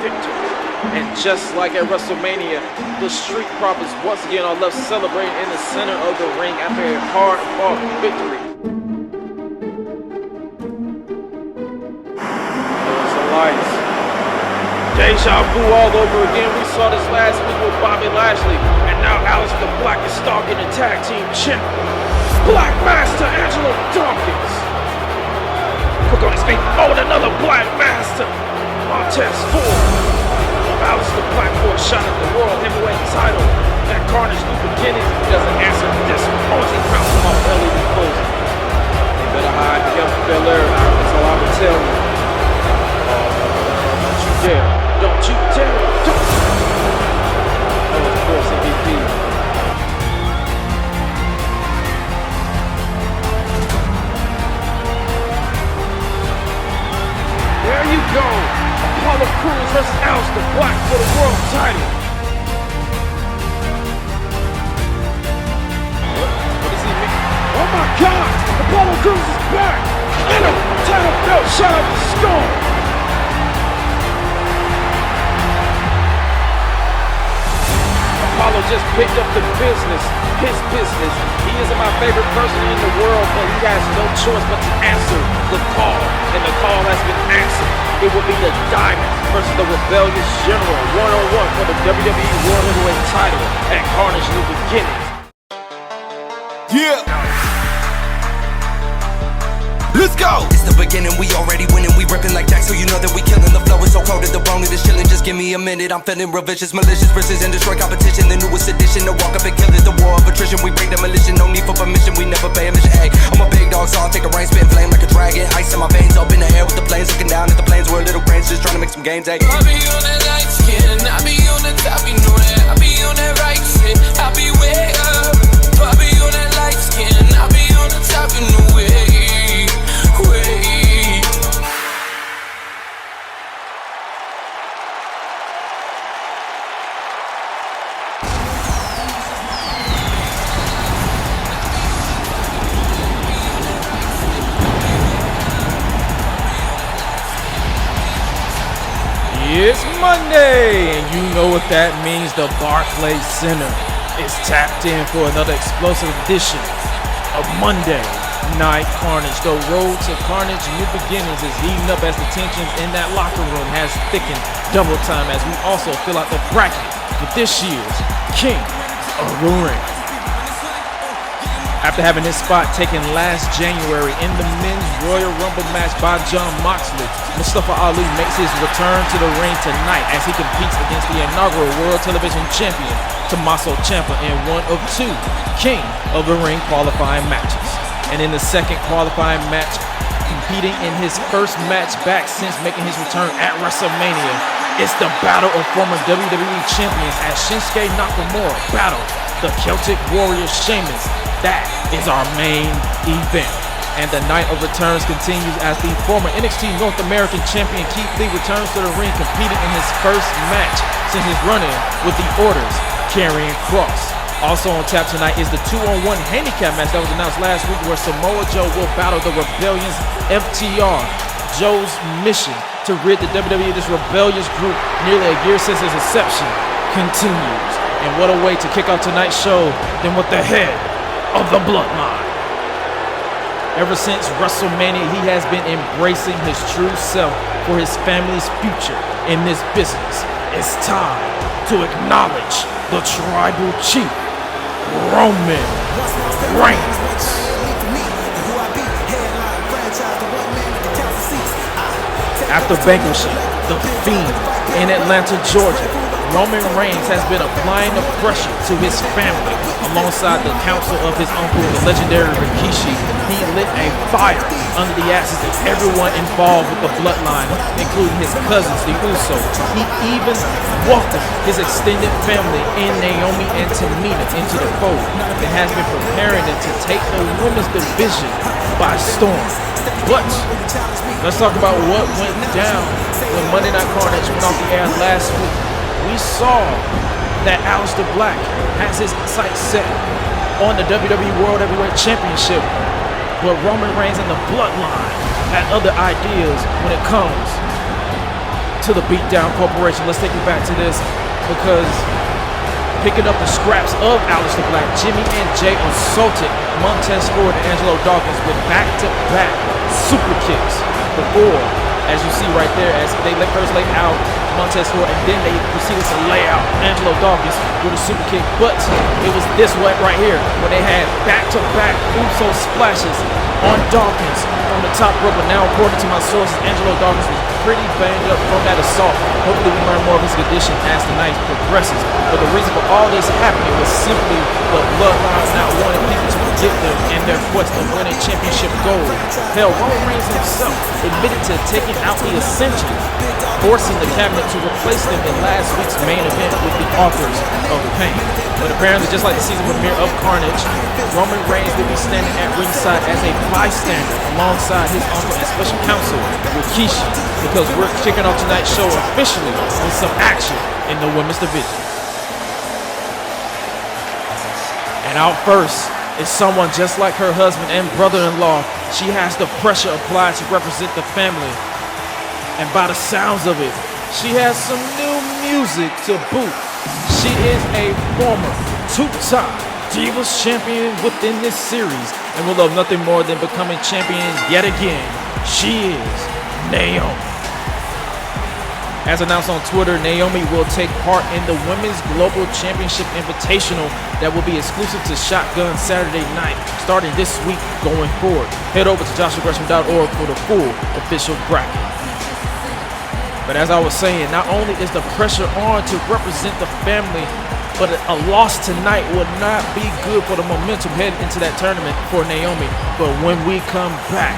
victory. And just like at WrestleMania, the Street Profits once again are left celebrating in the center of the ring after a hard-fought victory. There's the lights. Deja vu all over again. We saw this last week with Bobby Lashley, and now Aleister Black is stalking the tag team champ, Black Master Angelo Dawkins. Quick on his feet. Oh, and another Black Master. Montez Ford. Aleister Black for a shot at the World Heavyweight title at Carnage Opening. He doesn't answer this one. He bounces him off LED closing. They better hide together, Belair. That's all I would tell you. Don't you dare. Don't you dare. Don't. Oh, of course, MVP. There you go. Apollo Crews versus Aleister Black for the world title. What does he mean? Oh my God! Apollo Crews is back! And a title belt shot up the skull! Apollo just picked up the business, his business. He isn't my favorite person in the world, but he has no choice but to answer the call. And the call has been answered. It will be the Diamond versus the Rebellious General, one-on-one for the WWE World Heavyweight title at Carnage New Beginnings. Yeah! Let's go! It's the beginning, we already winning. We ripping like Jack, so you know that we killing. The flow is so cold that the bone is chilling. Just give me a minute, I'm feeling revisions, malicious, precision, destroy competition. The newest edition, the walk up and kill it. The war of attrition, we bring demolition. No need for permission, we never pay a mission. Hey, I'm a big dog, so I'll take the reins, spit flame like a dragon. Ice in my veins, up in the air with the planes, looking down at the planes. We're little brains, just trying to make some games. Hey, I be on that light skin, I be on the top, you know that. I be on that right shit, I be way up. I be on that light skin, I be on the top, you know way. It's Monday, and you know what that means. The Barclays Center is tapped in for another explosive edition of Monday Night Carnage. The road to Carnage New Beginnings is heating up as the tensions in that locker room has thickened double time as we also fill out the bracket with this year's King of the Ring. After having his spot taken last January in the Men's Royal Rumble match by Jon Moxley, Mustafa Ali makes his return to the ring tonight as he competes against the inaugural World Television Champion, Tommaso Ciampa, in one of two King of the Ring qualifying matches. And in the second qualifying match, competing in his first match back since making his return at WrestleMania, it's the battle of former WWE champions as Shinsuke Nakamura battle the Celtic Warrior Sheamus. That is our main event. And the night of returns continues as the former NXT North American champion Keith Lee returns to the ring, competing in his first match since his run-in with the Orders, Karrion Kross. Also on tap tonight is the 2-on-1 handicap match that was announced last week where Samoa Joe will battle the Rebellion's FTR. Joe's mission to rid the WWE of this rebellious group nearly a year since his inception continues. And what a way to kick off tonight's show than with the head of the Bloodline. Ever since WrestleMania, he has been embracing his true self for his family's future in this business. It's time to acknowledge the tribal chief, Roman Reigns. After vanquishing the Fiend in Atlanta, Georgia, Roman Reigns has been applying the pressure to his family. Alongside the counsel of his uncle, the legendary Rikishi, he lit a fire under the ashes of everyone involved with the Bloodline, including his cousins, the Usos. He even welcomed his extended family in Naomi and Tamina into the fold and has been preparing them to take the women's division by storm. But let's talk about what went down when Monday Night Carnage went off the air last week. We saw that Aleister Black has his sights set on the WWE World Heavyweight Championship, but Roman Reigns and the Bloodline had other ideas when it comes to to the Beatdown Corporation. Let's take it back to this because picking up the scraps of Aleister Black, Jimmy and Jay assaulted Montez Ford and Angelo Dawkins with back-to-back super kicks before, as you see right there, as they first laid out Montez Ford and then they proceeded to lay out Angelo Dawkins with a super kick. But it was this one right here where they had back-to-back Uso splashes on Dawkins from the top rope. But now, according to my sources, Angelo Dawkins was pretty banged up from that assault. Hopefully we learn more of his condition as the night progresses. But the reason for all this happening was simply the Bloodline not wanting people to forget them in their quest of winning championship gold. Hell, Roman Reigns himself admitted to taking out the Ascension, forcing the cabinet to replace them in last week's main event with the authors of pain. But apparently, just like the season premiere of Carnage, Roman Reigns will be standing at ringside as a bystander alongside his uncle and special counsel, Rikishi, because we're kicking off tonight's show officially with some action in the women's division. And out first is someone just like her husband and brother-in-law. She has the pressure applied to represent the family. And by the sounds of it, she has some new music to boot. She is a former two-time Divas champion within this series and will love nothing more than becoming champion yet again. She is Naomi. As announced on Twitter, Naomi will take part in the Women's Global Championship Invitational that will be exclusive to Shotgun Saturday night, starting this week going forward. Head over to joshuagresham.org for the full official bracket. But as I was saying, not only is the pressure on to represent the family, but a loss tonight would not be good for the momentum heading into that tournament for Naomi. But when we come back,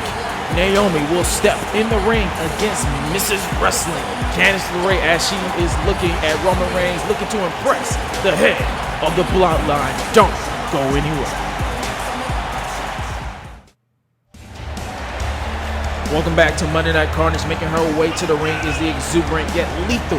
Naomi will step in the ring against Mrs. Wrestling, Candice LeRae, as she is looking at Roman Reigns, looking to impress the head of the Bloodline. Don't go anywhere. Welcome back to Monday Night Carnage. Making her way to the ring is the exuberant yet lethal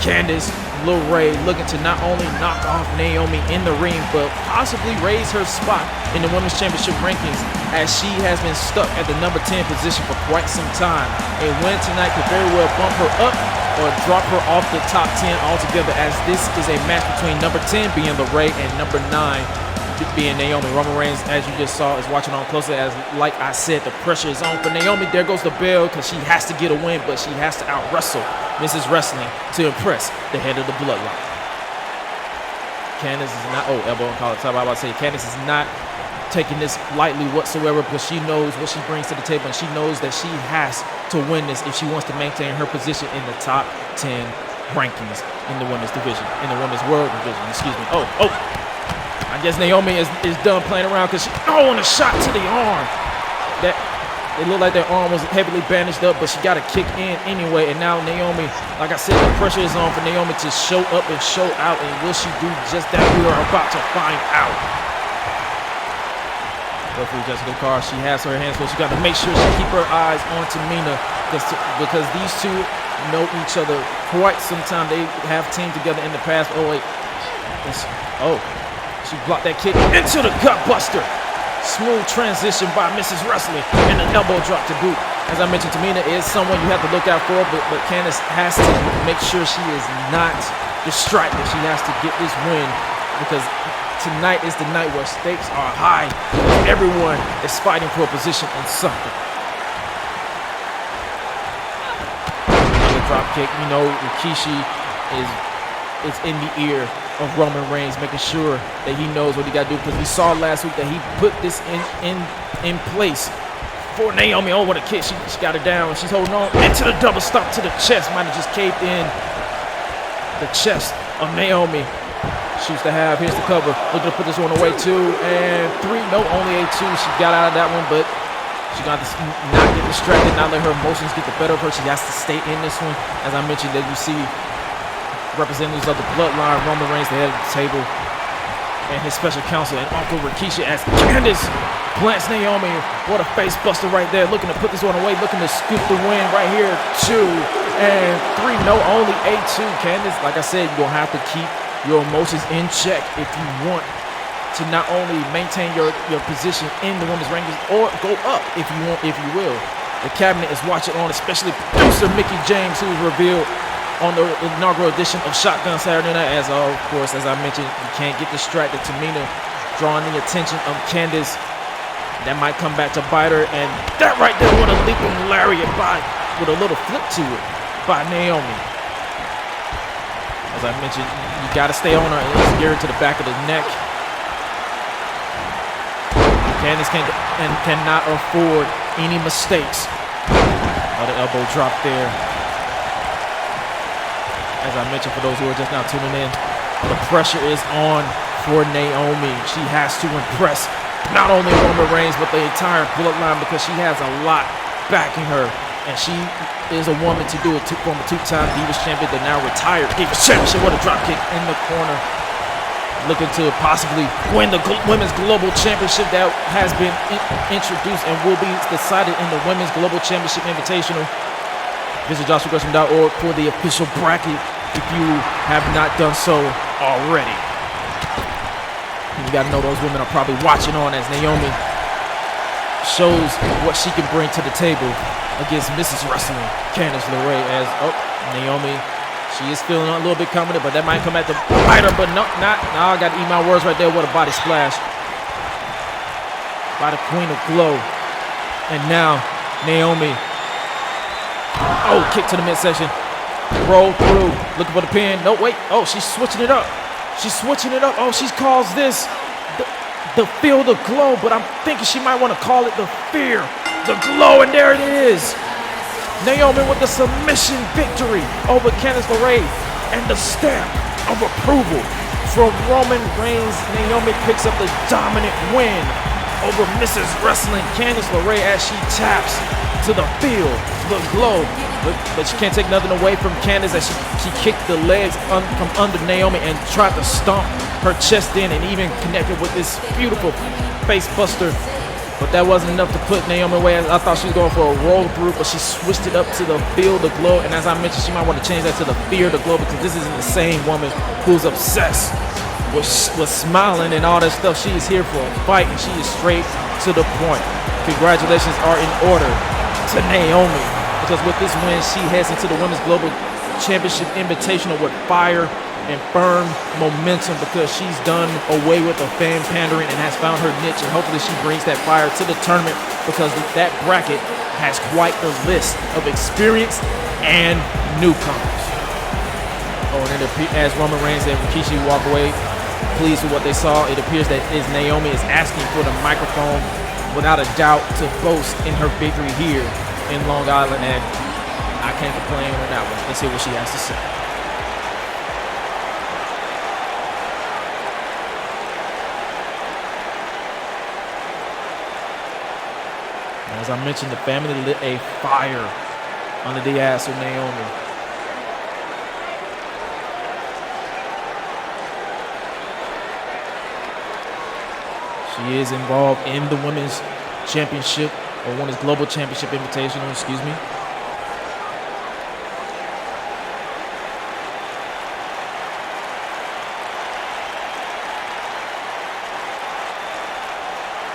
Candice LeRae, looking to not only knock off Naomi in the ring, but possibly raise her spot in the Women's Championship rankings, as she has been stuck at the number 10 position for quite some time. A win tonight could very well bump her up or drop her off the top 10 altogether, as this is a match between number 10 being LeRae and number 9 being Naomi. Roman Reigns, as you just saw, is watching on closely, as like I said, the pressure is on for Naomi. There goes the bell, because she has to get a win, but she has to out-wrestle Mrs. Wrestling to impress the head of the Bloodline. Candice is not, elbow and collar. So I was about to say, Candice is not taking this lightly whatsoever, because she knows what she brings to the table, and she knows that she has to win this if she wants to maintain her position in the top 10 rankings in the women's division, in the women's world division, excuse me. I guess Naomi is done playing around, because she, and a shot to the arm. That it looked like their arm was heavily bandaged up, but she got a kick in anyway. And now Naomi, like I said, the pressure is on for Naomi to show up and show out. And will she do just that? We are about to find out. Hopefully Jessica Carr, she has her hands full. She got to make sure she keep her eyes on Tamina, because these two know each other quite some time. They have teamed together in the past. She blocked that kick into the gut buster. Smooth transition by Mrs. Wrestling, and an elbow drop to boot. As I mentioned, Tamina is someone you have to look out for, but Candice has to make sure she is not distracted. She has to get this win, because tonight is the night where stakes are high. Everyone is fighting for a position in something. Another drop kick. You know, Rikishi is in the ear of Roman Reigns, making sure that he knows what he got to do, because we saw last week that he put this in place for Naomi. What a kick. She got her down. She's holding on into the double stomp to the chest. Might have just caved in the chest of Naomi. Shoots the half. Here's the cover. Looking to put this one away, 2 and 3. No, only a 2. She got out of that one, but she got to not get distracted, not let her emotions get the better of her. She has to stay in this one. As I mentioned, that you see representatives of the Bloodline, Roman Reigns, the head of the table, and his special counsel and Uncle Rikishi, as Candice plants Naomi. What a face buster right there. Looking to put this one away, looking to scoop the win right here. 2 and 3. No, only a 2. Candice, like I said, you're going to have to keep your emotions in check if you want to not only maintain your position in the women's rankings, or go up if you want, if you will. The cabinet is watching on, especially producer Mickey James, who was revealed on the inaugural edition of Shotgun Saturday Night. As of course, as I mentioned, you can't get distracted. Tamina drawing the attention of Candice. That might come back to bite her, and that right there with a leaping lariat with a little flip to it by Naomi. As I mentioned, you got to stay on her and gear her to the back of the neck. Candice cannot afford any mistakes. Another elbow drop there. As I mentioned, for those who are just now tuning in, the pressure is on for Naomi. She has to impress not only Roman Reigns, but the entire Bloodline, because she has a lot backing her. And she is a woman to do it. Former two-time Divas champion, the now retired Divas championship. What a drop kick in the corner. Looking to possibly win the Women's Global Championship that has been introduced and will be decided in the Women's Global Championship Invitational. Visit JoshuaGresham.org for the official bracket if you have not done so already. You got to know those women are probably watching on as Naomi shows what she can bring to the table against Mrs. Wrestling, Candice LeRae. As Naomi, she is feeling a little bit confident, but that might come at the bite her, but not. Now I got to eat my words right there. What a body splash by the Queen of Glow. And now Naomi, kick to the midsection, roll through, looking for the pin. No, wait. She's switching it up. She's switching it up. She calls this the Feel the Glow, but I'm thinking she might want to call it the Fear the Glow, and there it is. Naomi with the submission victory over Candice LeRae and the stamp of approval from Roman Reigns. Naomi picks up the dominant win over Mrs. Wrestling, Candice LeRae, as she taps to the Feel the Glow. But she can't take nothing away from Candice as she kicked the legs from under Naomi and tried to stomp her chest in and even connected with this beautiful face buster. But that wasn't enough to put Naomi away. I thought she was going for a roll through, but she switched it up to the Feel the Glow. And as I mentioned, she might want to change that to the Fear the Glow, because this isn't the same woman who's obsessed with smiling and all that stuff. She is here for a fight, and she is straight to the point. Congratulations are in order to Naomi, because with this win, she heads into the Women's Global Championship Invitational with fire and firm momentum, because she's done away with the fan pandering and has found her niche, and hopefully she brings that fire to the tournament, because that bracket has quite the list of experienced and newcomers. And as Roman Reigns and Rikishi walk away pleased with what they saw, it appears that Naomi is asking for the microphone without a doubt to boast in her victory here in Long Island, and I can't complain on that one. Let's hear what she has to say. As I mentioned, the family lit a fire under the ass of Naomi. She is involved in the Women's Championship, or Women's Global Championship Invitational, excuse me.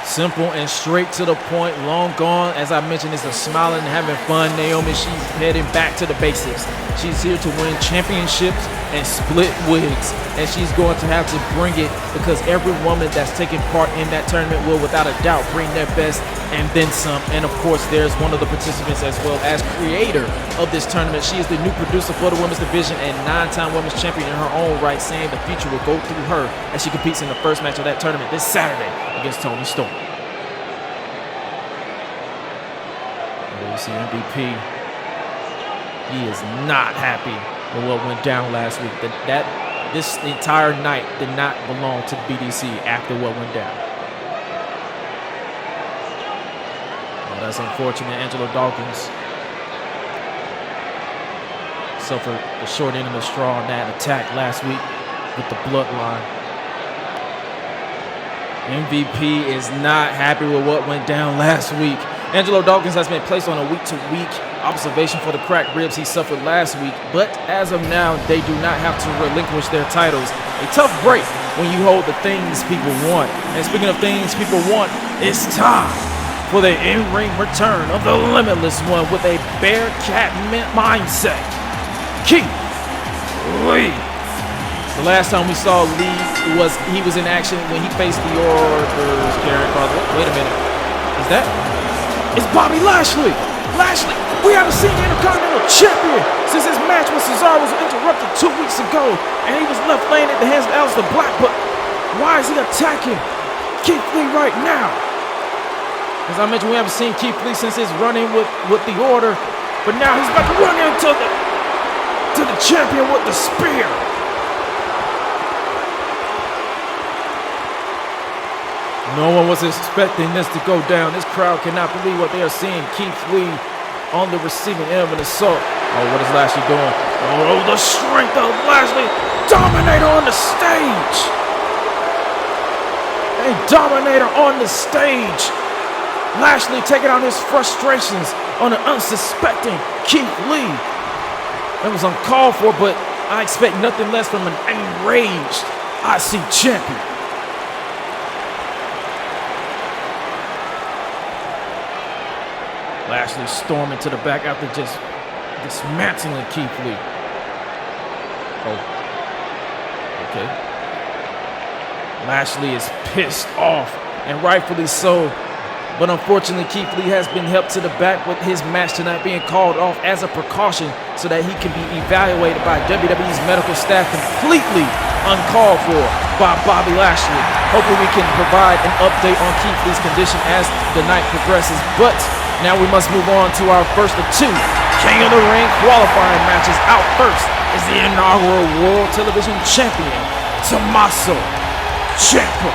Simple and straight to the point, long gone. As I mentioned, it's a smiling, having fun Naomi. She's heading back to the basics. She's here to win championships and split wigs, and she's going to have to bring it, because every woman that's taking part in that tournament will without a doubt bring their best and then some. And of course, there's one of the participants as well as creator of this tournament. She is the new producer for the women's division and 9-time women's champion in her own right, saying the future will go through her as she competes in the first match of that tournament this Saturday against Toni Storm. You see MVP, he is not happy with what went down last week. This entire night did not belong to the BDC after what went down. Well, that's unfortunate. Angelo Dawkins suffered the short end of the straw on that attack last week with the Bloodline. MVP is not happy with what went down last week. Angelo Dawkins has been placed on a week-to-week observation for the cracked ribs he suffered last week, but as of now, they do not have to relinquish their titles. A tough break when you hold the things people want. And speaking of things people want, it's time for the in-ring return of the Limitless One with a Bearcat mindset. Keith Lee. The last time we saw Lee he was in action when he faced the Orders. Wait a minute. Is that? It's Bobby Lashley. Lashley, we haven't seen the Intercontinental Champion since his match with Cesaro was interrupted 2 weeks ago, and he was left laying at the hands of Aleister Black. But why is he attacking Keith Lee right now? As I mentioned, we haven't seen Keith Lee since his run-in with the Order, but now he's about to run into the champion with the spear. No one was expecting this to go down. This crowd cannot believe what they are seeing. Keith Lee on the receiving end of an assault. Oh, what is Lashley doing? Oh, the strength of Lashley. Dominator on the stage. A dominator on the stage. Lashley taking out his frustrations on an unsuspecting Keith Lee. That was uncalled for, but I expect nothing less from an enraged IC champion. Lashley storming to the back after just dismantling Keith Lee. Oh, okay. Lashley is pissed off, and rightfully so. But unfortunately, Keith Lee has been helped to the back with his match tonight being called off as a precaution so that he can be evaluated by WWE's medical staff completely uncalled for by Bobby Lashley. Hopefully we can provide an update on Keith Lee's condition as the night progresses. But now we must move on to our first of two King of the Ring qualifying matches. Out first is the inaugural World Television Champion, Tommaso Ciampa.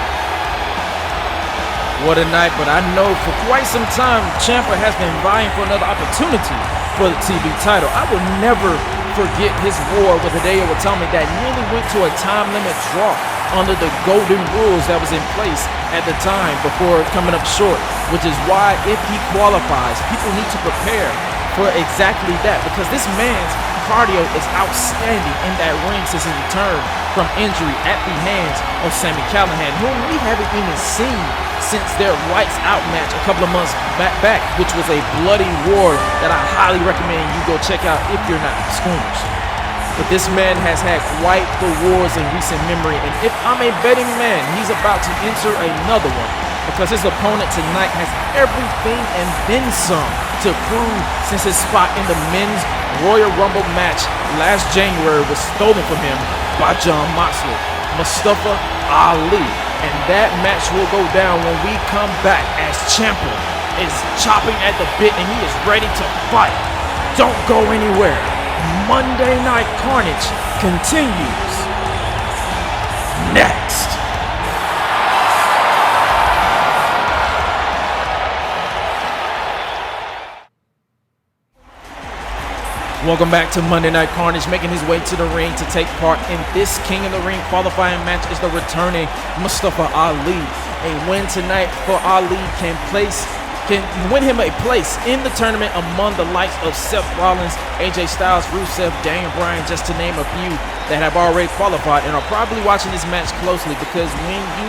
What a night, but I know for quite some time Ciampa has been vying for another opportunity for the TV title. I will never forget his war with Hideo Itami that nearly went to a time limit draw under the golden rules that was in place at the time before coming up short, which is why if he qualifies, people need to prepare for exactly that, because this man's cardio is outstanding in that ring since his return from injury at the hands of Sami Callihan, whom we haven't even seen since their lights out match a couple of months back, which was a bloody war that I highly recommend you go check out if you're not squeamish. But this man has had quite the wars in recent memory, and if I'm a betting man, he's about to enter another one, because his opponent tonight has everything and then some to prove, since his spot in the men's Royal Rumble match last January was stolen from him by Jon Moxley, Mustafa Ali. And that match will go down when we come back, as Ciampa is chopping at the bit and he is ready to fight. Don't go anywhere. Monday Night Carnage continues next. Welcome back to Monday Night Carnage. Making his way to the ring to take part in this King of the Ring qualifying match is the returning Mustafa Ali. A win tonight for Ali can win him a place in the tournament among the likes of Seth Rollins, AJ Styles, Rusev, Daniel Bryan, just to name a few that have already qualified and are probably watching this match closely, because when you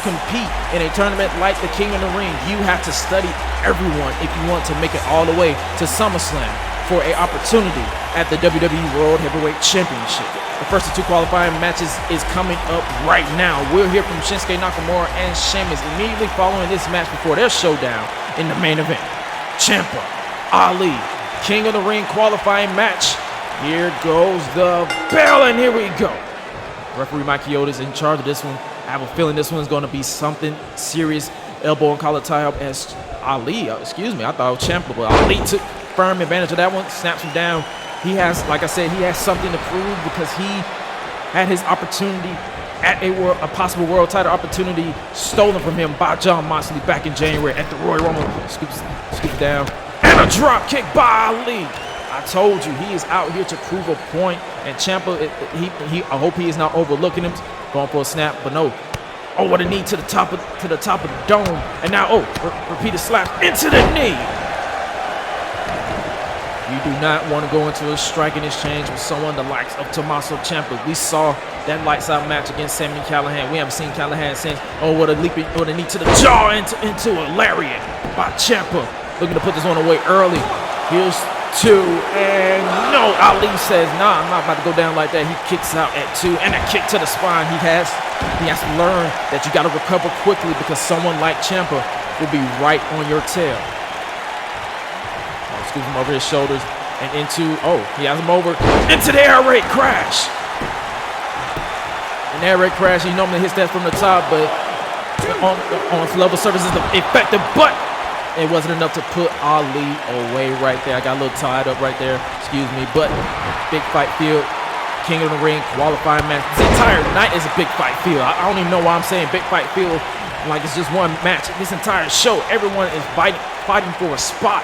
compete in a tournament like the King of the Ring, you have to study everyone if you want to make it all the way to SummerSlam for an opportunity at the WWE World Heavyweight Championship. The first of two qualifying matches is coming up right now. We'll hear from Shinsuke Nakamura and Sheamus immediately following this match before their showdown in the main event. Ciampa, Ali, King of the Ring qualifying match. Here goes the bell, and here we go. Referee Mike Chioda is in charge of this one. I have a feeling this one's going to be something serious. Elbow and collar tie up as Ali, I thought it was Ciampa, but Ali took firm advantage of that one, snaps him down. He has, like I said, he has something to prove, because he had his opportunity at a possible world title opportunity stolen from him by Jon Moxley back in January at the Royal Rumble. Scoops down, and a drop kick by Ali. I told you, he is out here to prove a point, and Ciampa, I hope he is not overlooking him, going for a snap, but no. Oh, what a knee to the top of the dome, and now repeated slap into the knee. You do not want to go into a striking exchange with someone the likes of Tommaso Ciampa. We saw that lights out match against Sami Callihan. We haven't seen Callihan since. Oh, what a knee to the jaw into a lariat by Ciampa. Looking to put this one away early. Here's 2, and no, Ali says, nah, I'm not about to go down like that. He kicks out at 2, and a kick to the spine. He has to learn that you got to recover quickly because someone like Ciampa will be right on your tail. Oh, scoops him over his shoulders and into, he has him over into the air raid crash. An air raid crash, he normally hits that from the top, but on level surface is effective, but it wasn't enough to put Ali away right there. I got a little tied up right there, excuse me, but big fight field, King of the Ring, qualifying match. This entire night is a big fight field. I don't even know why I'm saying big fight field like it's just one match. This entire show, everyone is fighting for a spot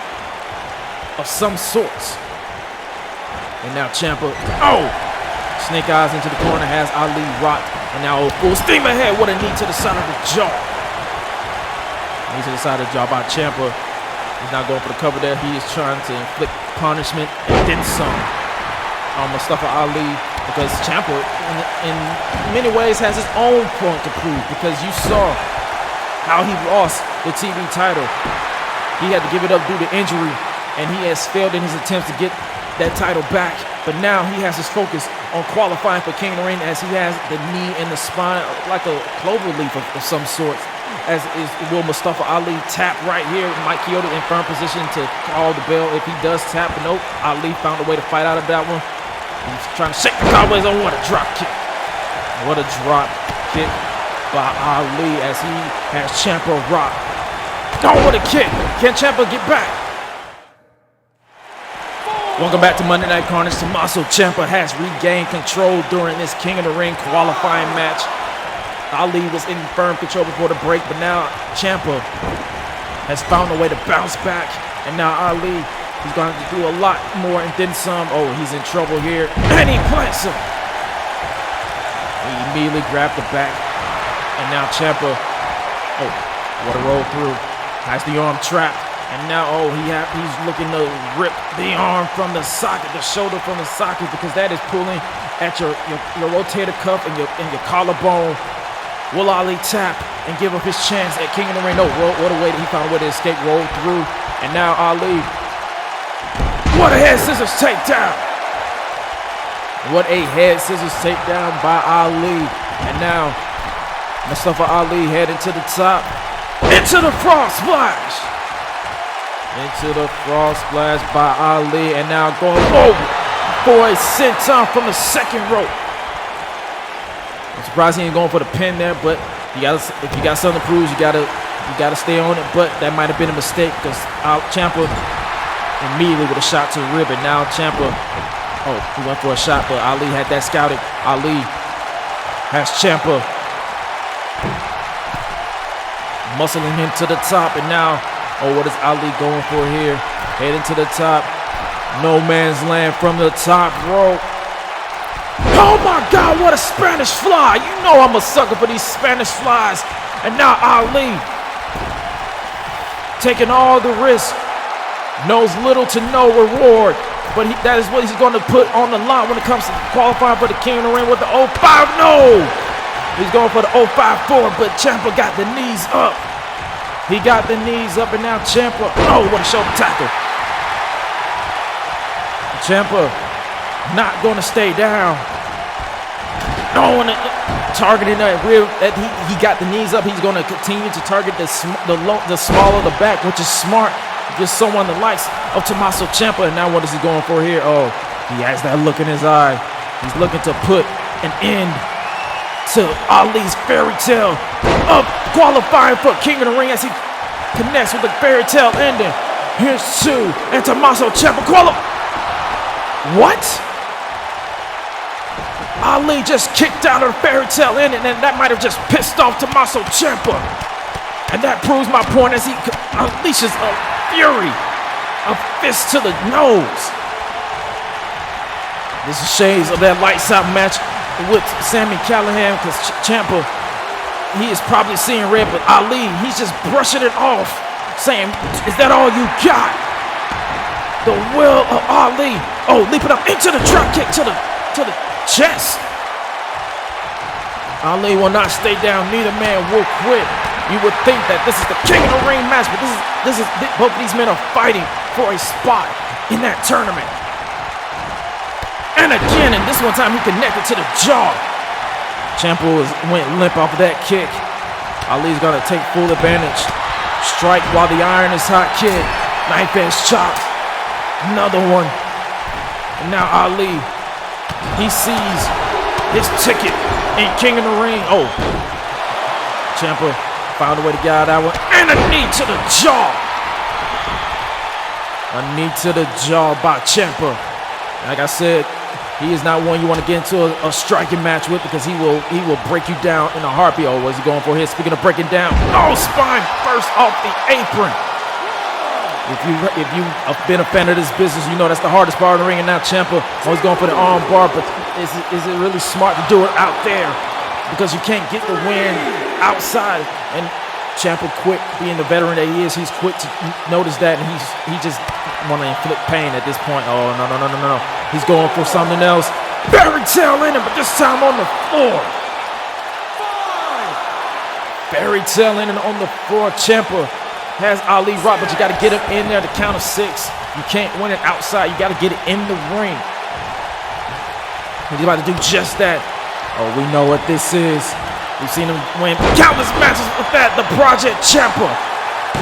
of some sorts. And now Ciampa, snake eyes into the corner, has Ali rocked, and now full steam ahead. What a knee to the side of the jaw. Knee to the side of the jaw by Ciampa. He's not going for the cover there. He is trying to inflict punishment and then some on Mustafa Ali, because Ciampa in many ways has his own point to prove, because you saw how he lost the TV title. He had to give it up due to injury, and he has failed in his attempts to get that title back. But now he has his focus on qualifying for King of the Ring, as he has the knee in the spine, like a clover leaf of some sort. As is, will Mustafa Ali tap right here? Mike Chioda in firm position to call the bell if he does tap. Nope, Ali found a way to fight out of that one. He's trying to shake the cobwebs. What a drop kick. What a drop kick by Ali as he has Ciampa rocked. What a kick. Can Ciampa get back? Welcome back to Monday Night Carnage. Tommaso Ciampa has regained control during this King of the Ring qualifying match. Ali was in firm control before the break, but now Ciampa has found a way to bounce back. And now Ali, he's going to do a lot more and then some. He's in trouble here. And he plants him. He immediately grabbed the back. And now Ciampa, what a roll through. Has the arm trapped. And now, he's looking to rip the arm from the socket, the shoulder from the socket, because that is pulling at your rotator cuff and your collarbone. Will Ali tap and give up his chance at King of the Ring? No, what a way that he found a way to escape, roll through. And now Ali, what a head scissors takedown. What a head scissors takedown by Ali. And now, Mustafa Ali heading to the top, into the frog splash. Into the frog splash by Ali, and now going for a senton from the second rope. I'm surprised he ain't going for the pin there, but if you got something to prove, you gotta stay on it. But that might have been a mistake, because Ciampa immediately with a shot to the rib, and now Ciampa, he went for a shot, but Ali had that scouted. Ali has Ciampa muscling him to the top, and now. What is Ali going for here? Heading to the top. No man's land from the top rope. Oh my God, what a Spanish fly. You know I'm a sucker for these Spanish flies. And now Ali, taking all the risk, knows little to no reward. But that is what he's going to put on the line when it comes to qualifying for the King of the Ring with the 05. No! He's going for the 054, but Ciampa got the knees up. He got the knees up, and now Ciampa, what a shoulder tackle. Ciampa not going to stay down. Targeting that rear, that he got the knees up. He's going to continue to target the small of the back, which is smart. Just someone the likes of Tommaso Ciampa. And now what is he going for here? He has that look in his eye. He's looking to put an end to Ali's fairy tale of qualifying for King of the Ring as he connects with the fairy tale ending. Here's 2, and Tommaso Ciampa What? Ali just kicked out of the fairy tale ending, and that might have just pissed off Tommaso Ciampa. And that proves my point as he unleashes a fury, a fist to the nose. This is shades of that lights out match with Sami Callihan, because Ciampa, he is probably seeing red, but Ali, he's just brushing it off, saying, is that all you got? The will of Ali. Leaping up into the drop kick to the chest. Ali will not stay down, neither man will quit. You would think that this is the King of the Ring match, but this is both of these men are fighting for a spot in that tournament. And again, and this one time he connected to the jaw. Ciampa went limp off of that kick. Ali's gonna take full advantage. Strike while the iron is hot kick. Knife edge chop. Another one. And now Ali, he sees his ticket in King of the Ring. Oh, Ciampa found a way to get out of that one. And a knee to the jaw. A knee to the jaw by Ciampa. Like I said, he is not one you want to get into a striking match with, because he will break you down in a heartbeat. Oh, what's he going for here? Speaking of breaking down, oh, spine first off the apron. If you have been a fan of this business, you know that's the hardest part of the ring. And now Ciampa always going for the arm bar, but is it really smart to do it out there? Because you can't get the win outside. And Ciampa, quick, being the veteran that he is, he's quick to notice that, and he just want to inflict pain at this point. Oh, no. He's going for something else. Fairy tail in him, but this time on the floor. Fairy tail in him on the floor. Ciampa has Ali rocked, but you got to get him in there to count of 6. You can't win it outside. You got to get it in the ring. He's about to do just that. Oh, we know what this is. We've seen him win countless matches with that. The Project Ciampa.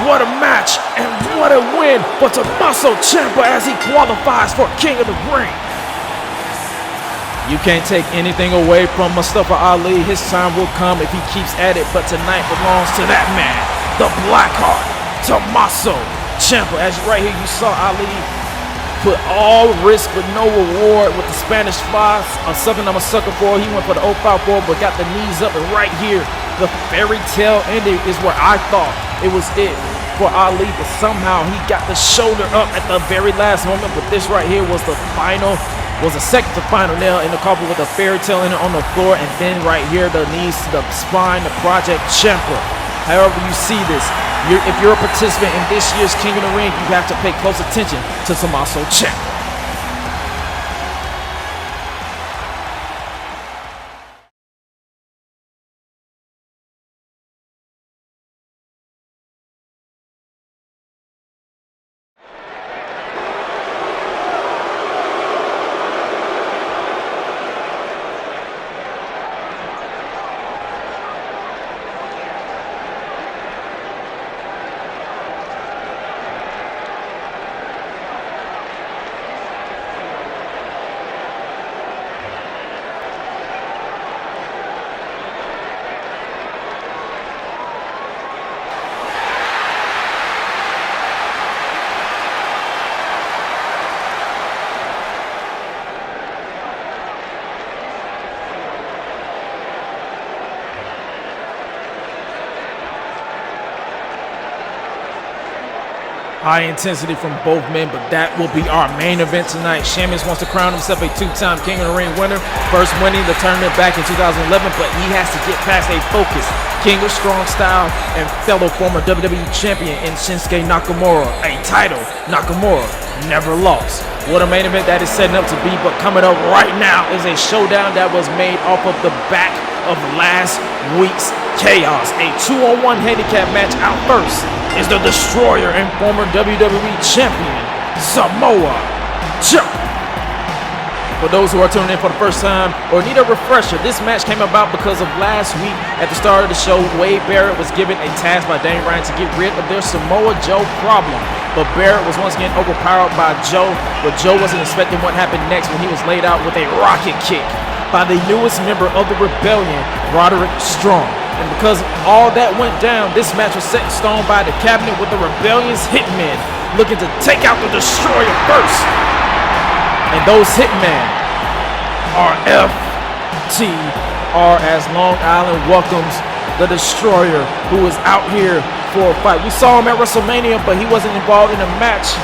What a match and what a win for Tommaso Ciampa as he qualifies for King of the Ring. You can't take anything away from Mustafa Ali. His time will come if he keeps at it, but tonight belongs to that man, the Blackheart, Tommaso Ciampa. As right here, you saw Ali put all risk but no reward with the Spanish Fly, something I'm a sucker for. He went for the 054, but got the knees up, and right here, the fairy tale ending is where I thought it was it for Ali, but somehow he got the shoulder up at the very last moment. But this right here was the second to final nail in the coffin with a fairy tale in it on the floor, and then right here the knees to the spine, the Project Ciampa. However you see this, if you're a participant in this year's King of the Ring, you have to pay close attention to Tommaso Ciampa. High intensity from both men, but that will be our main event tonight. Sheamus wants to crown himself a 2-time King of the Ring winner, first winning the tournament back in 2011, but he has to get past a focused King of Strong Style and fellow former WWE champion in Shinsuke Nakamura, a title Nakamura never lost. What a main event that is setting up to be, but coming up right now is a showdown that was made off of the back of last week's chaos. A 2-on-1 handicap match. Out first is the Destroyer and former WWE champion, Samoa Joe. For those who are tuning in for the first time or need a refresher, this match came about because of last week at the start of the show. Wade Barrett was given a task by Daniel Bryan to get rid of their Samoa Joe problem, but Barrett was once again overpowered by Joe, but Joe wasn't expecting what happened next when he was laid out with a rocket kick by the newest member of the Rebellion, Roderick Strong. And because all that went down, this match was set in stone by the cabinet with the Rebellion's hitmen looking to take out the Destroyer first. And those hitmen are FTR, as Long Island welcomes the Destroyer, who is out here for a fight. We saw him at WrestleMania, but he wasn't involved in a match.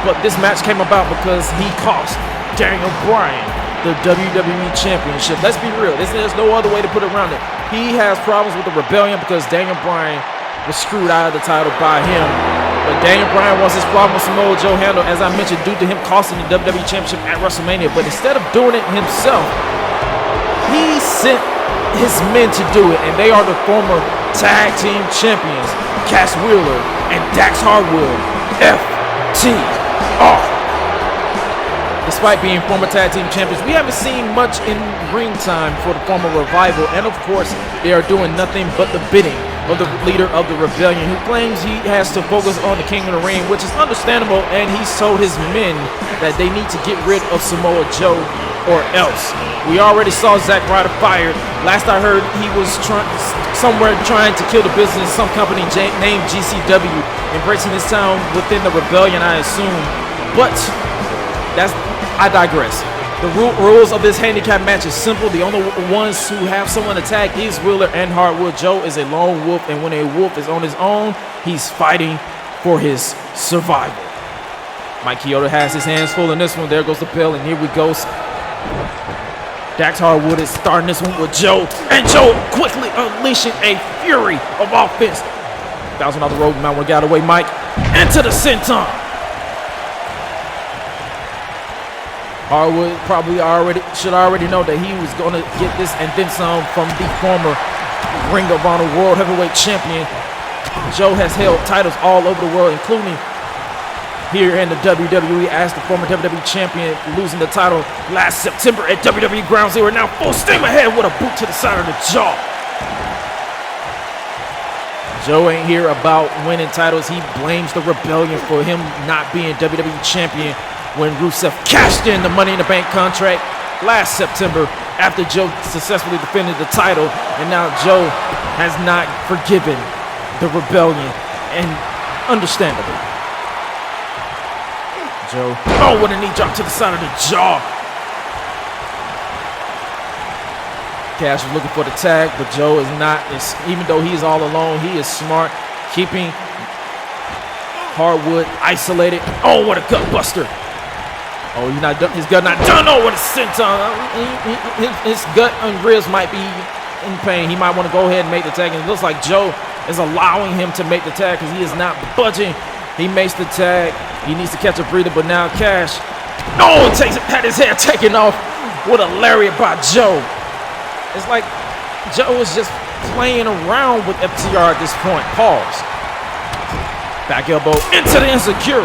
But this match came about because he cost Daniel Bryan the WWE Championship. Let's be real. There's no other way to put it around it. He has problems with the Rebellion because Daniel Bryan was screwed out of the title by him. But Daniel Bryan wants his problem with Samoa Joe handled, as I mentioned, due to him costing the WWE Championship at WrestleMania. But instead of doing it himself, he sent his men to do it, and they are the former tag team champions, Cass Wheeler and Dax Harwood, FTR. despite being former tag team champions, we haven't seen much in ring time for the former Revival, and of course, they are doing nothing but the bidding of the leader of the Rebellion, who claims he has to focus on the King of the Ring, which is understandable, and he's told his men that they need to get rid of Samoa Joe or else. We already saw Zack Ryder fired. Last I heard, he was somewhere trying to kill the business, some company named GCW, embracing his town within the Rebellion, I assume. But I digress. The rules of this handicap match is simple. The only ones who have someone attack is Wheeler and Hardwood. Joe is a lone wolf, and when a wolf is on his own, he's fighting for his survival. Mike Chioda has his hands full in this one. There goes the bell, and here we go. Dax Hardwood is starting this one with Joe, and Joe quickly unleashing a fury of offense. $1,000 rope, Mount got away, Mike, into the senton. Hardwood probably should already know that he was going to get this and then some from the former Ring of Honor World Heavyweight Champion. Joe has held titles all over the world, including here in the WWE as the former WWE Champion, losing the title last September at WWE Ground Zero. Now full steam ahead with a boot to the side of the jaw. Joe ain't here about winning titles. He blames the Rebellion for him not being WWE Champion when Rusev cashed in the Money in the Bank contract last September after Joe successfully defended the title, and now Joe has not forgiven the Rebellion, and understandably. Joe, oh, what a knee drop to the side of the jaw. Cash is looking for the tag, but Joe is not. Even though he is all alone, he is smart, keeping Hardwood isolated. Oh, what a gut buster. Oh, he's not done. His gut not done. Oh, what a senton. His gut and ribs might be in pain. He might want to go ahead and make the tag. And it looks like Joe is allowing him to make the tag because he is not budging. He makes the tag. He needs to catch a breather, but now Cash. No, had his hair taken off with a lariat by Joe. It's like Joe is just playing around with FTR at this point. Pause. Back elbow into the insecure.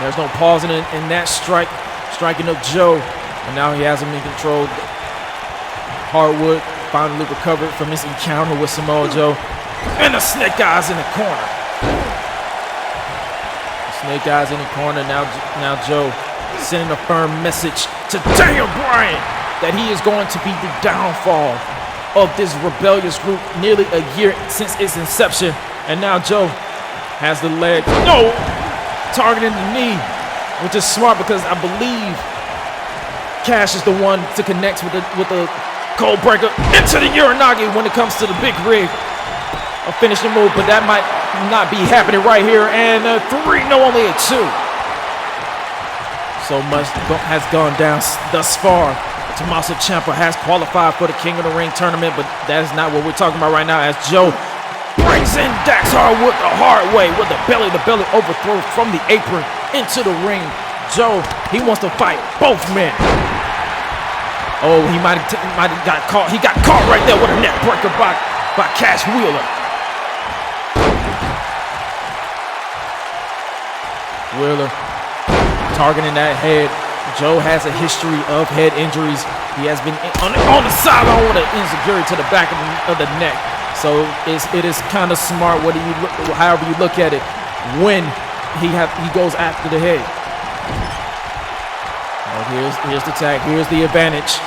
There's no pausing in that strike, striking up Joe, and now he has him in control. Hardwood finally recovered from his encounter with Samoa Joe, and the snake eyes in the corner. The snake eyes in the corner. Now Joe sending a firm message to Daniel Bryan that he is going to be the downfall of this rebellious group nearly a year since its inception, and now Joe has the leg. No! Targeting the knee, which is smart because I believe Cash is the one to connect with the cold breaker into the Uranagi when it comes to the big rig. A finishing move, but that might not be happening right here. And a 3, no, only a 2. So much has gone down thus far. Tommaso Ciampa has qualified for the King of the Ring tournament, but that is not what we're talking about right now, as Joe brings in Dax Hardwood the hard way with the belly-to-belly overthrow from the apron into the ring. Joe, he wants to fight both men. Oh, he might have got caught. He got caught right there with a neck breaker by Cash Wheeler. Wheeler targeting that head. Joe has a history of head injuries. He has been on the sideline with an insecurity to the back of the neck. So it is kind of smart, however you look at it, when he goes after the head. Oh, here's the tag. Here's the advantage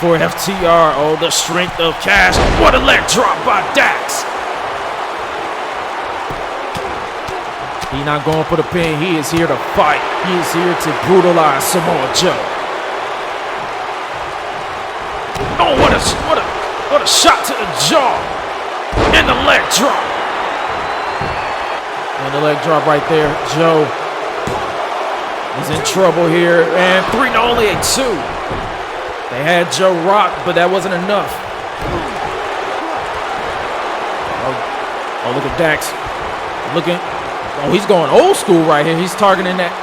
for FTR. Oh, the strength of Cash. What a leg drop by Dax. He's not going for the pin. He is here to fight. He is here to brutalize Samoa Joe. Oh, what a shot to the jaw. And the leg drop. And the leg drop right there. Joe is in trouble here. And 3, no, only a 2. They had Joe rocked, but that wasn't enough. Oh, look at Dax. Oh, he's going old school right here. He's targeting that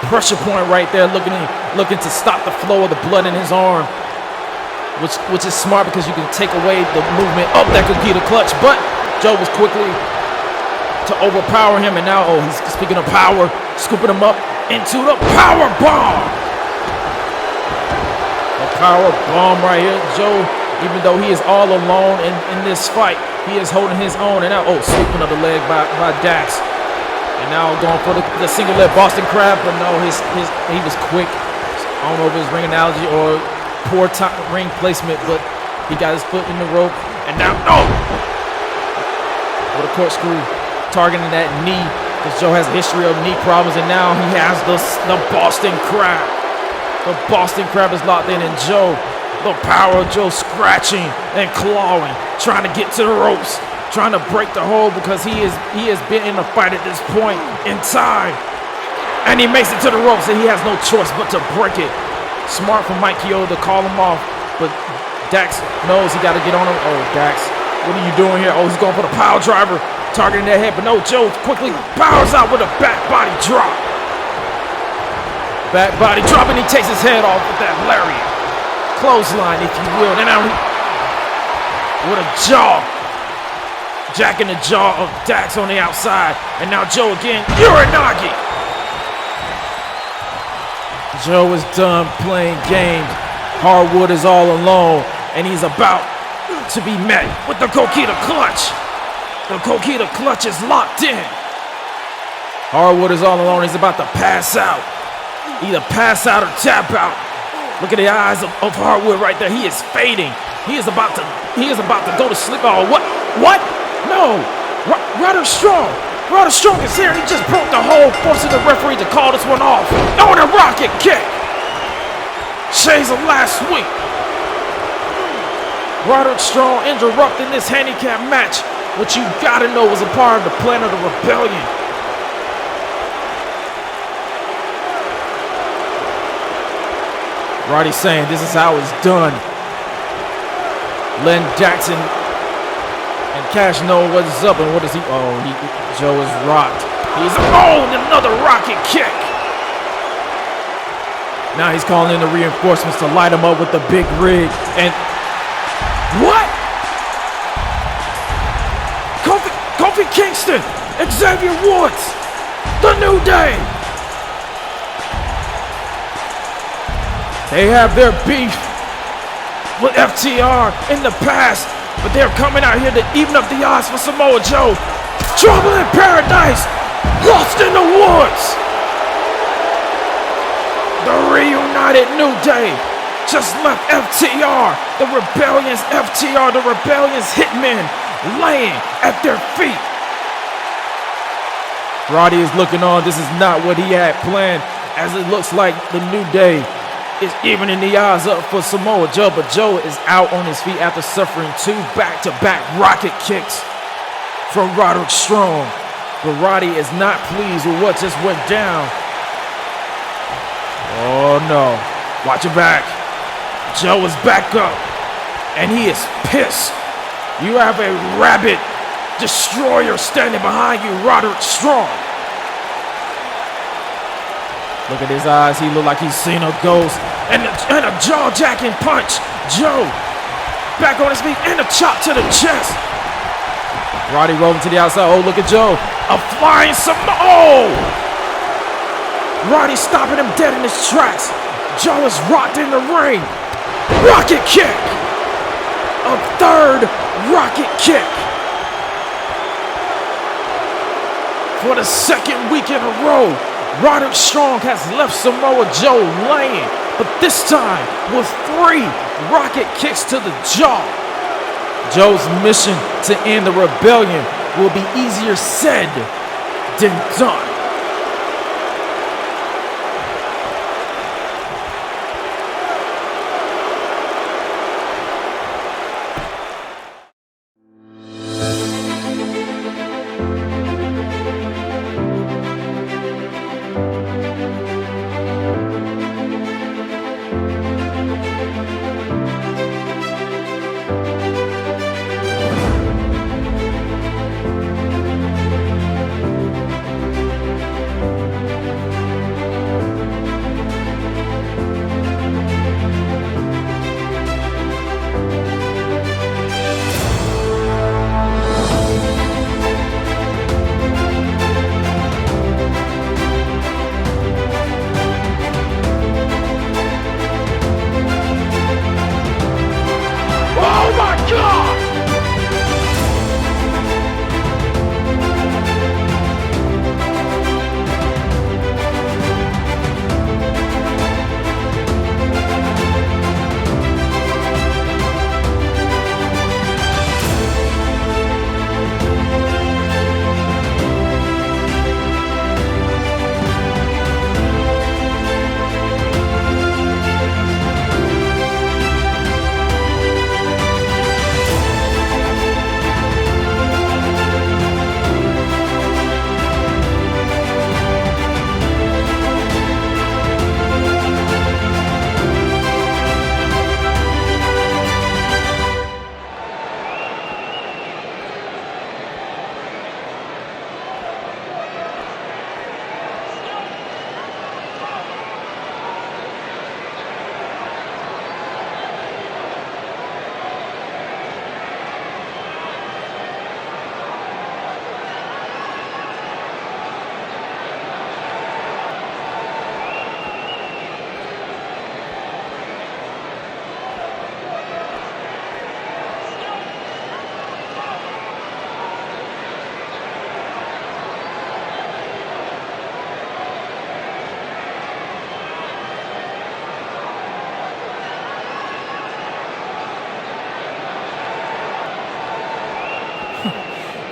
pressure point right there, looking to stop the flow of the blood in his arm. Which is smart because you can take away the movement of that could get a clutch. But Joe was quickly to overpower him, and now, he's speaking of power, scooping him up into the power bomb. The power bomb right here. Joe, even though he is all alone in this fight, he is holding his own. And now, sweeping of the leg by Dax. And now going for the single leg Boston Crab, but no, he was quick. I don't know if it was ring analogy or poor ring placement, but he got his foot in the rope. And now, with a corkscrew targeting that knee, because Joe has a history of knee problems, and now he has the Boston Crab. The Boston Crab is locked in, and Joe, the power of Joe scratching and clawing, trying to get to the ropes, trying to break the hold, because he has been in a fight at this point in time. And he makes it to the ropes, and he has no choice but to break it. Smart from Mike Chioda to call him off, but Dax knows he got to get on him. Dax, what are you doing here? He's going for the power driver, targeting that head, but no, Joe quickly powers out with a back body drop. Back body drop, and he takes his head off with that lariat. Clothesline, if you will. And now with a jaw. Jacking the jaw of Dax on the outside. And now Joe again, Uranagi. Joe is done playing games. Hardwood is all alone, and he's about to be met with the Kokita clutch. The Kokita clutch is locked in. Hardwood is all alone. He's about to pass out. Either pass out or tap out. Look at the eyes of Hardwood right there. He is fading. He is about to go to sleep. What? No. Roderick Strong. Roderick Strong is here. He just broke the hold, forcing the referee to call this one off. And a rocket kick. Shades of last week. Roderick Strong interrupting this handicap match, which you gotta know was a part of the plan of the rebellion. Roddy's saying this is how it's done. Len Jackson and Cash know what's up, and what is he? Joe is rocked. He's another rocket kick. Now he's calling in the reinforcements to light him up with the big rig. And what? Kofi Kingston, Xavier Woods, The New Day. They have their beef with FTR in the past, but they're coming out here to even up the odds for Samoa Joe. Trouble in Paradise, lost in the woods. The reunited New Day just left FTR, the Rebellion's FTR, the Rebellion's hitmen, laying at their feet. Roddy is looking on. This is not what he had planned, as it looks like the New Day is evening the odds up for Samoa Joe, but Joe is out on his feet after suffering 2 back-to-back rocket kicks from Roderick Strong. But Roddy is not pleased with what just went down. Oh no, watch your back. Joe is back up, and he is pissed. You have a rabid destroyer standing behind you, Roderick Strong. Look at his eyes. He looked like he's seen a ghost. And a jaw-jacking punch. Joe back on his feet and a chop to the chest. Roddy rolling to the outside. Look at Joe. A flying Roddy stopping him dead in his tracks. Joe is rocked in the ring. Rocket kick. A third rocket kick. For the second week in a row, Roderick Strong has left Samoa Joe laying, but this time with 3 rocket kicks to the jaw. Joe's mission to end the rebellion will be easier said than done.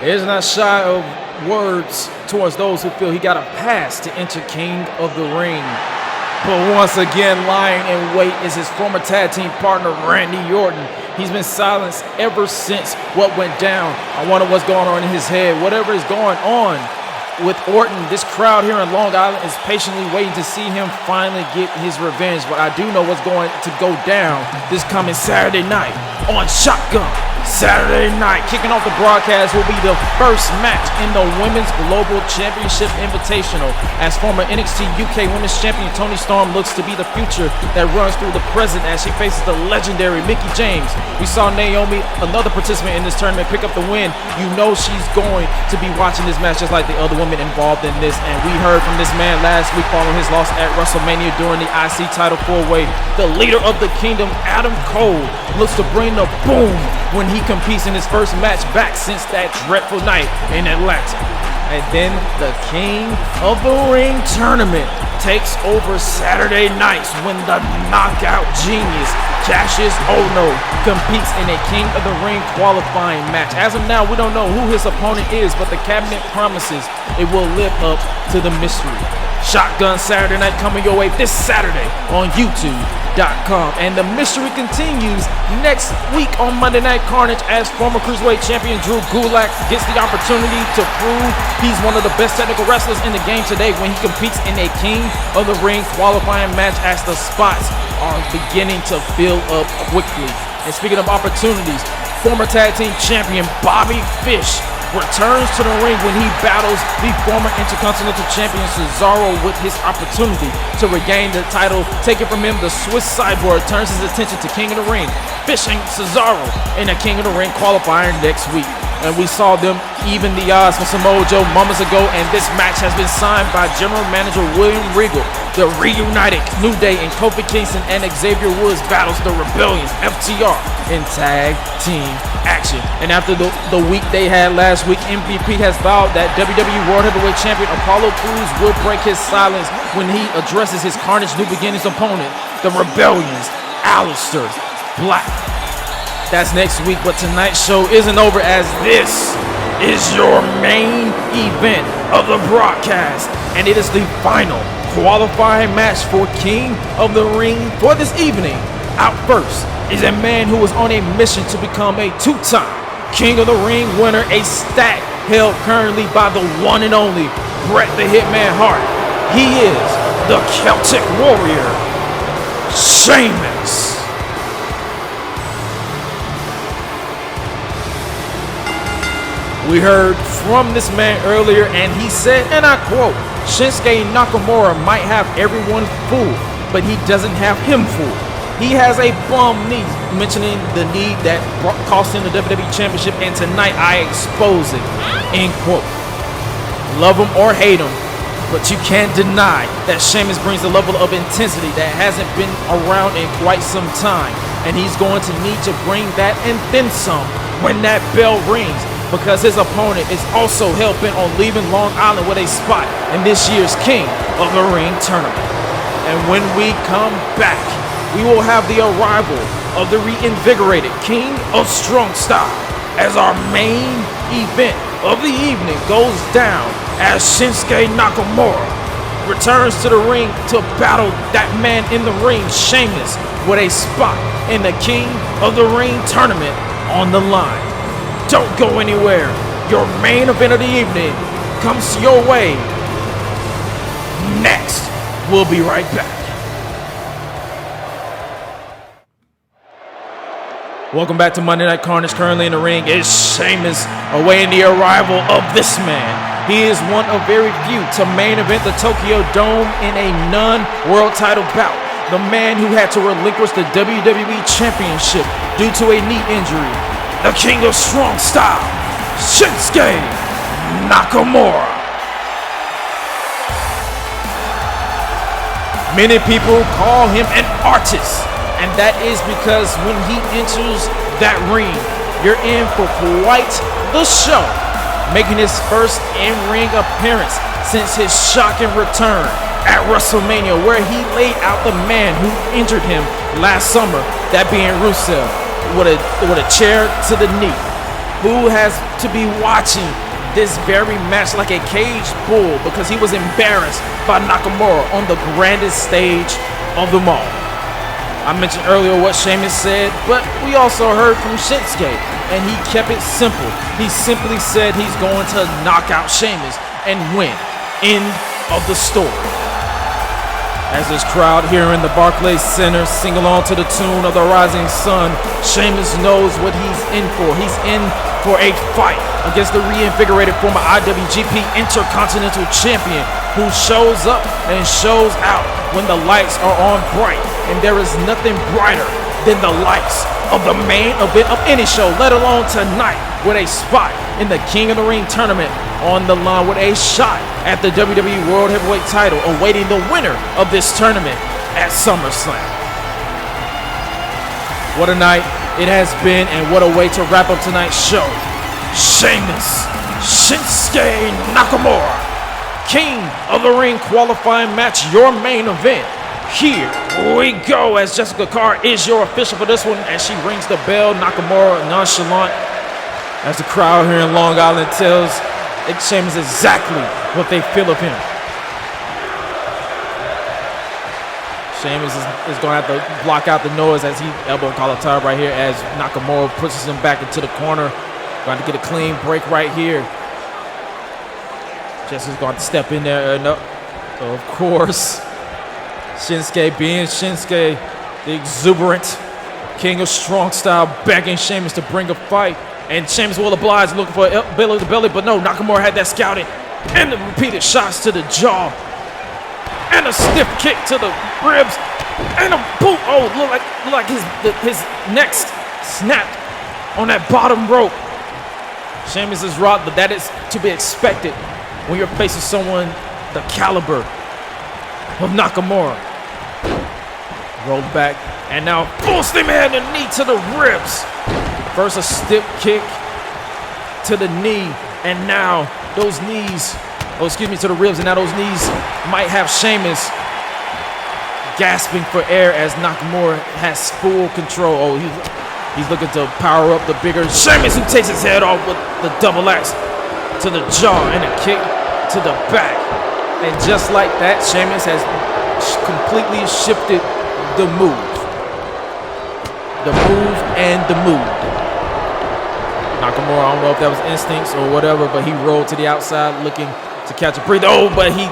is not shy of words towards those who feel he got a pass to enter King of the Ring. But once again, lying in wait is his former tag team partner, Randy Orton. He's been silenced ever since what went down. I wonder what's going on in his head. Whatever is going on with Orton, this crowd here in Long Island is patiently waiting to see him finally get his revenge. But I do know what's going to go down this coming Saturday night on Shotgun. Saturday night, kicking off the broadcast, will be the first match in the Women's Global Championship Invitational, as former NXT UK Women's Champion Toni Storm looks to be the future that runs through the present as she faces the legendary Mickie James. We saw Naomi, another participant in this tournament, pick up the win. You know she's going to be watching this match just like the other women involved in this, and we heard from this man last week following his loss at WrestleMania during the IC title 4-way. The leader of the kingdom, Adam Cole, looks to bring the boom when he competes in his first match back since that dreadful night in Atlanta. And then the King of the Ring tournament takes over Saturday nights when the knockout genius Cassius Ohno competes in a King of the Ring qualifying match. As of now, we don't know who his opponent is, but the cabinet promises it will live up to the mystery. Shotgun Saturday night coming your way this Saturday on YouTube.com. And the mystery continues next week on Monday Night Carnage as former Cruiserweight Champion Drew Gulak gets the opportunity to prove he's one of the best technical wrestlers in the game today when he competes in a King of the Ring qualifying match as the spots are beginning to fill up quickly. And speaking of opportunities, former tag team champion Bobby Fish returns to the ring when he battles the former Intercontinental Champion Cesaro with his opportunity to regain the title taken from him. The Swiss Cyborg turns his attention to King of the Ring, fishing Cesaro in a King of the Ring qualifier next week. And we saw them even the odds for Samoa Joe moments ago, and this match has been signed by General Manager William Regal. The reunited New Day and Kofi Kingston and Xavier Woods battles the Rebellions, FTR, in tag team action. And after the week they had last week, MVP has vowed that WWE World Heavyweight Champion Apollo Crews will break his silence when he addresses his Carnage New Beginnings opponent, the Rebellions, Aleister Black. That's next week, but tonight's show isn't over, as this is your main event of the broadcast, and it is the final qualifying match for King of the Ring for this evening. Out first is a man who is on a mission to become a two-time King of the Ring winner, a stat held currently by the one and only Bret the Hitman Hart. He is the Celtic Warrior, Sheamus. We heard from this man earlier, and he said, and I quote, Shinsuke Nakamura might have everyone fooled, but he doesn't have him fooled. He has a bum knee, mentioning the knee that cost him the WWE Championship, and tonight I expose it, end quote. Love him or hate him, but you can't deny that Sheamus brings a level of intensity that hasn't been around in quite some time, and he's going to need to bring that and then some when that bell rings, because his opponent is also hell-bent on leaving Long Island with a spot in this year's King of the Ring tournament. And when we come back, we will have the arrival of the reinvigorated King of Strong Style as our main event of the evening goes down as Shinsuke Nakamura returns to the ring to battle that man in the ring, Sheamus, with a spot in the King of the Ring tournament on the line. Don't go anywhere. Your main event of the evening comes your way next. We'll be right back. Welcome back to Monday Night Carnage. Currently in the ring is Sheamus, awaiting the arrival of this man. He is one of very few to main event the Tokyo Dome in a non-world title bout. The man who had to relinquish the WWE Championship due to a knee injury. The King of Strong Style, Shinsuke Nakamura. Many people call him an artist, and that is because when he enters that ring, you're in for quite the show, making his first in-ring appearance since his shocking return at WrestleMania, where he laid out the man who injured him last summer, that being Rusev, with a chair to the knee. who has to be watching this very match like a caged bull because he was embarrassed by Nakamura on the grandest stage of them all. I mentioned earlier what Sheamus said, but we also heard from Shinsuke, and he kept it simple. He simply said he's going to knock out Sheamus and win. End of the story. As this crowd here in the Barclays Center sing along to the tune of the Rising Sun, Sheamus knows what he's in for. He's in for a fight against the reinvigorated former IWGP Intercontinental Champion who shows up and shows out when the lights are on bright. And there is nothing brighter than the lights of the main event of any show, let alone tonight with a spot in the King of the Ring tournament on the line with a shot at the WWE World Heavyweight title awaiting the winner of this tournament at SummerSlam. What a night it has been, and what a way to wrap up tonight's show. Sheamus Shinsuke Nakamura, King of the Ring qualifying match, your main event. Here we go, as Jessica Carr is your official for this one, as she rings the bell. Nakamura nonchalant as the crowd here in Long Island tells Sheamus exactly what they feel of him. Sheamus is going to have to block out the noise as he elbow Kalatar right here as Nakamura pushes him back into the corner. Going to get a clean break right here. Jessica's going to step in there. No. So of course, Shinsuke being Shinsuke, the exuberant king of strong style, begging Sheamus to bring a fight. And Sheamus will oblige, looking for a belly to belly, but no, Nakamura had that scouted. And the repeated shots to the jaw. And a stiff kick to the ribs. And a boot. Oh, look like his neck snapped on that bottom rope. Sheamus is rocked, but that is to be expected when you're facing someone the caliber of Nakamura. Rolled back, and now full steam ahead, the knee to the ribs. First a stiff kick to the knee, and now those knees, to the ribs, and now those knees might have Sheamus gasping for air as Nakamura has full control. Oh, he's looking to power up the bigger Sheamus, who takes his head off with the double axe to the jaw and a kick to the back. And just like that, Sheamus has completely shifted the move. The move and the mood. Nakamura, I don't know if that was instincts or whatever, but he rolled to the outside looking to catch a breather. Oh, but he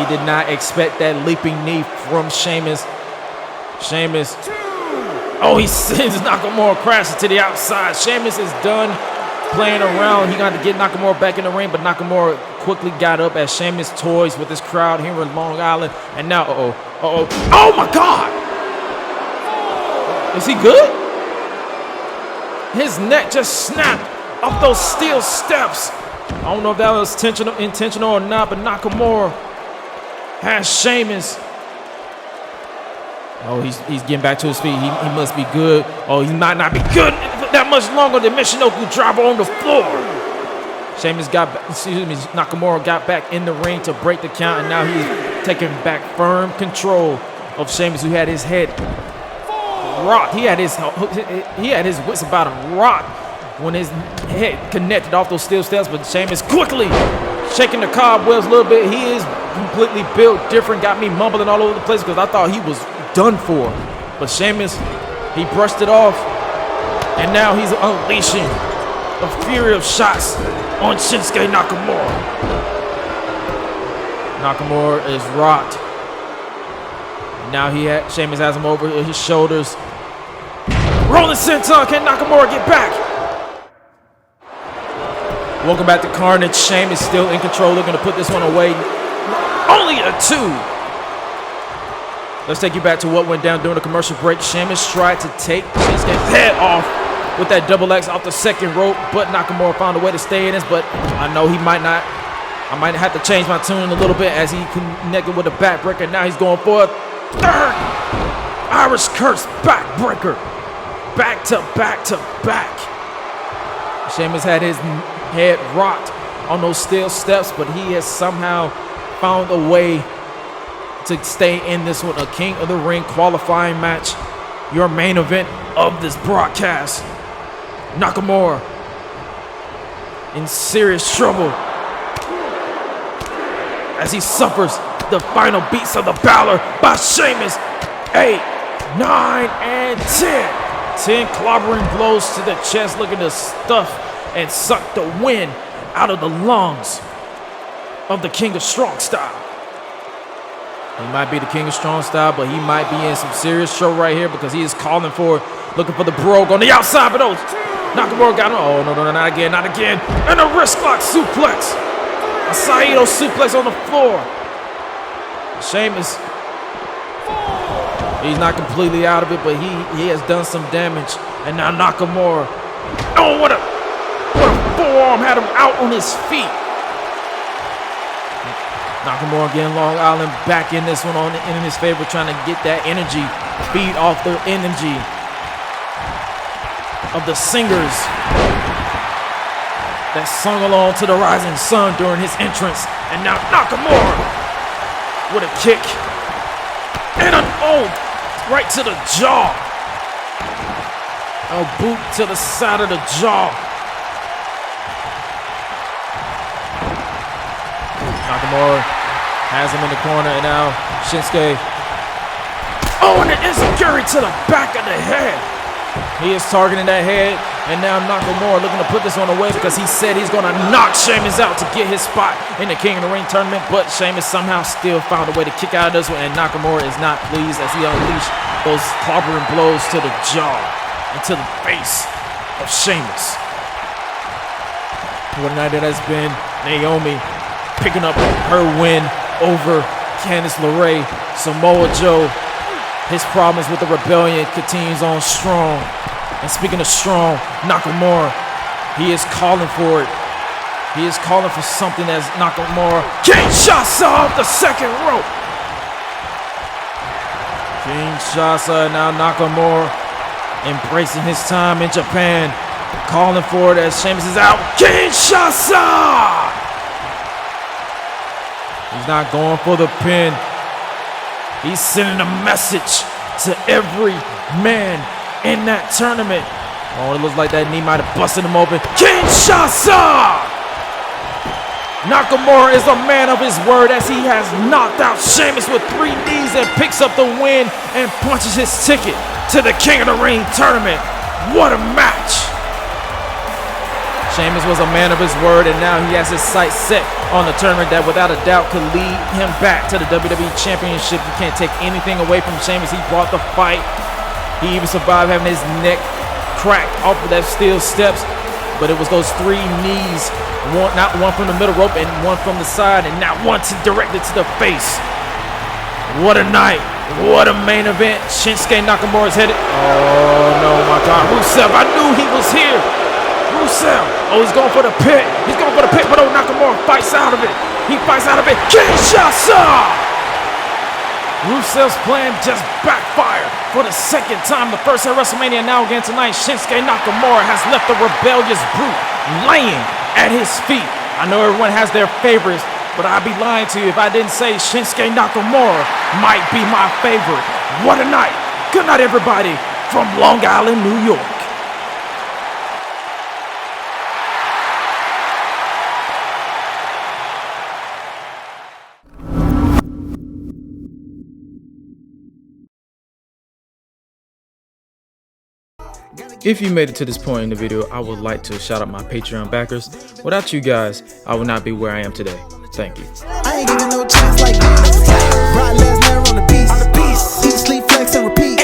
did not expect that leaping knee from Sheamus. Sheamus. Oh, he sends Nakamura crashing to the outside. Sheamus is done playing around. He got to get Nakamura back in the ring, but Nakamura quickly got up as Sheamus toys with this crowd here in Long Island. And now, oh my God! Is he good? His neck just snapped off those steel steps. I don't know if that was intentional or not, but Nakamura has Sheamus. Oh, he's getting back to his feet. He must be good. Oh, he might not be good that much longer than Michinoku driver on the floor. Nakamura got back in the ring to break the count, and now he's taking back firm control of Sheamus, who had his head rocked. He had his wits about him rocked when his head connected off those steel steps, but Sheamus quickly shaking the cobwebs a little bit. He is completely built different, got me mumbling all over the place because I thought he was done for. But Sheamus, he brushed it off, and now he's unleashing a fury of shots on Shinsuke Nakamura. Nakamura is rocked. Now Sheamus has him over his shoulders. Rolling senton, can Nakamura get back? Welcome back to Carnage. Sheamus still in control, looking to put this one away. Only a 2. Let's take you back to what went down during the commercial break. Sheamus tried to take Shinsuke's head off with that double X off the second rope, but Nakamura found a way to stay in this, but I know I might have to change my tune a little bit as he connected with a backbreaker. Now he's going for a third Irish curse backbreaker. Back to back to back. Sheamus had his head rocked on those steel steps, but he has somehow found a way to stay in this one. A King of the Ring qualifying match, your main event of this broadcast. Nakamura in serious trouble as he suffers the final beats of the Balor by Sheamus. 8, 9, and 10. 10 clobbering blows to the chest, looking to stuff and suck the wind out of the lungs of the King of Strong Style. He might be the King of Strong Style, but he might be in some serious trouble right here because he is calling for, looking for the brogue on the outside. But those Nakamura got him. Oh, no, not again, not again. And a wrist lock suplex. A Saito suplex on the floor. Sheamus, he's not completely out of it, but he has done some damage. And now Nakamura. Oh, what a forearm, had him out on his feet. Nakamura getting Long Island back in this one in his favor, trying to get that energy, feed off the energy of the singers that sung along to the rising sun during his entrance. And now Nakamura with a kick and an right to the jaw. A boot to the side of the jaw. Nakamura has him in the corner, and now Shinsuke. Oh, and an enziguri to the back of the head. He is targeting that head, and now Nakamura looking to put this one away because he said he's going to knock Sheamus out to get his spot in the King of the Ring tournament, but Sheamus somehow still found a way to kick out of this one, and Nakamura is not pleased as he unleashed those clobbering blows to the jaw and to the face of Sheamus. What a night it has been. Naomi picking up her win over Candice LeRae. Samoa Joe, his problems with the rebellion continues on strong. And speaking of strong, Nakamura, he is calling for it. He is calling for something as Nakamura Kinshasa off the second rope. Kinshasa, now Nakamura embracing his time in Japan, calling for it as Sheamus is out. Kinshasa! He's not going for the pin. He's sending a message to every man in that tournament. Oh, it looks like that knee might have busted him open. Kinshasa! Nakamura is a man of his word as he has knocked out Sheamus with 3 knees and picks up the win and punches his ticket to the King of the Ring tournament. What a match! Sheamus was a man of his word, and now he has his sights set on the tournament that without a doubt could lead him back to the WWE Championship. You can't take anything away from Sheamus. He brought the fight. He even survived having his neck cracked off of that steel steps. But it was those 3 knees, not one from the middle rope and one from the side, and not one directed to the face. What a night. What a main event. Shinsuke Nakamura is headed. Oh, no, my God. Rusev, I knew he was here. Rusev. Oh, he's going for the pit. He's going for the pit, but oh, Nakamura fights out of it. He fights out of it. Kinshasa! Rusev's plan just backfired for the second time. The first at WrestleMania, now again tonight. Shinsuke Nakamura has left the rebellious brute laying at his feet. I know everyone has their favorites, but I'd be lying to you if I didn't say Shinsuke Nakamura might be my favorite. What a night. Good night, everybody, from Long Island, New York. If you made it to this point in the video, I would like to shout out my Patreon backers. Without you guys, I would not be where I am today. Thank you. I ain't giving no chance like this. Ride last night on the beast. Eat, sleep, flex, and repeat.